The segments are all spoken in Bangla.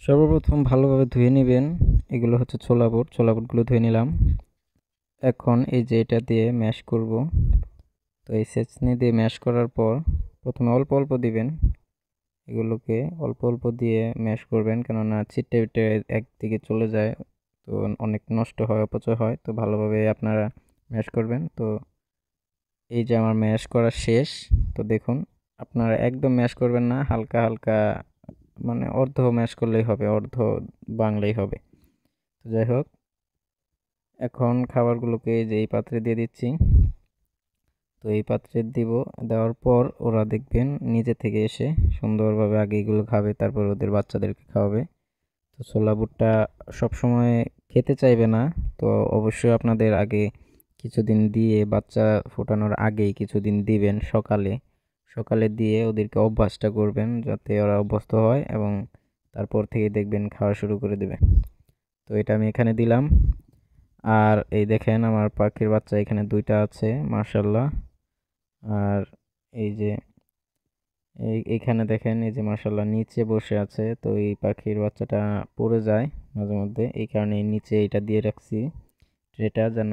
সর্বপ্রথম ভালোভাবে ধুয়ে নেবেন। এগুলো হচ্ছে ছোলা বুট, ছোলা বুটগুলো ধুয়ে নিলাম। এখন এই যে এটা দিয়ে ম্যাশ করব। তো এই ছেঁচনি দিয়ে ম্যাশ করার পর প্রথমে অল্প অল্প দিবেন। এগুলোকে অল্প অল্প দিয়ে ম্যাশ করবেন, কেননা ছিটে পিটে একদিকে চলে যায়, তো অনেক নষ্ট হয়, অপচয় হয়। তো ভালোভাবে আপনারা ম্যাশ করবেন। তো এই যে আমার ম্যাশ করা শেষ। তো দেখুন, আপনারা একদম ম্যাশ করবেন না, হালকা হালকা, মানে অর্ধ ম্যাশ করলেই হবে, অর্ধ বাংলেই হবে। তো যাই হোক, এখন খাবারগুলোকে এই যে এই পাত্রে দিয়ে দিচ্ছি। তো এই পাত্রে দিব, দেওয়ার পর ওরা দেখবেন নিজে থেকে এসে সুন্দরভাবে আগে এগুলো খাবে, তারপর ওদের বাচ্চাদেরকে খাওয়াবে। তো ছোলা বুটটা সবসময় খেতে চাইবে না। তো অবশ্যই আপনাদের আগে কিছুদিন দিয়ে, বাচ্চা ফোটানোর আগেই কিছুদিন দিবেন, সকালে সকালে দিয়ে ওদেরকে অভ্যাসটা করবেন, যাতে ওরা অভ্যস্ত হয় এবং তারপর থেকে দেখবেন খাওয়া শুরু করে দেবে। তো এটা আমি এখানে দিলাম। আর এই দেখেন আমার পাখির বাচ্চা এখানে দুইটা আছে, মাশাল্লাহ। আর এই যে এইখানে দেখেন, এই যে মাশাল্লাহ নিচে বসে আছে। তো এই পাখির বাচ্চাটা পড়ে যায় মাঝে মধ্যে, এই কারণে নিচে এটা দিয়ে রাখছি, ট্রেটা যেন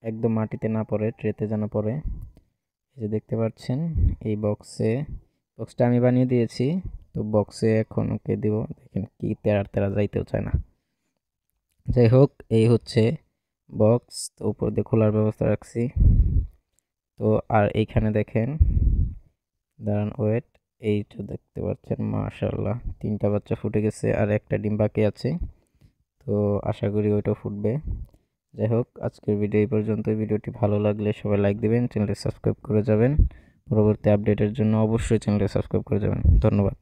একদম মাটিতে না পড়ে, ট্রেতে যেন পড়ে। এই যে দেখতে পাচ্ছেন, এই বক্সটা আমি বানিয়ে দিয়েছি। তো বক্সে এখন ওকে দিব। দেখেন কি তেরা তেরা, যাইতেও চায় না। যাই হোক, এই হচ্ছে বক্স। তো উপর দিয়ে খোলার ব্যবস্থা রাখছি। তো আর এইখানে দেখেন, দাঁড়ান ওয়েট, এই তো দেখতে পাচ্ছেন মাশাআল্লাহ, তিনটা বাচ্চা ফুটে গেছে আর একটা ডিম বাকি আছে। তো আশা করি ওইটা ফুটবে। যাই হোক, আজকের ভিডিও এই পর্যন্ত। ভিডিওটি ভালো লাগলে সবাই লাইক দিবেন, চ্যানেলটি সাবস্ক্রাইব করে যাবেন। পরবর্তী আপডেটের জন্য অবশ্যই চ্যানেলটি সাবস্ক্রাইব করে যাবেন। ধন্যবাদ।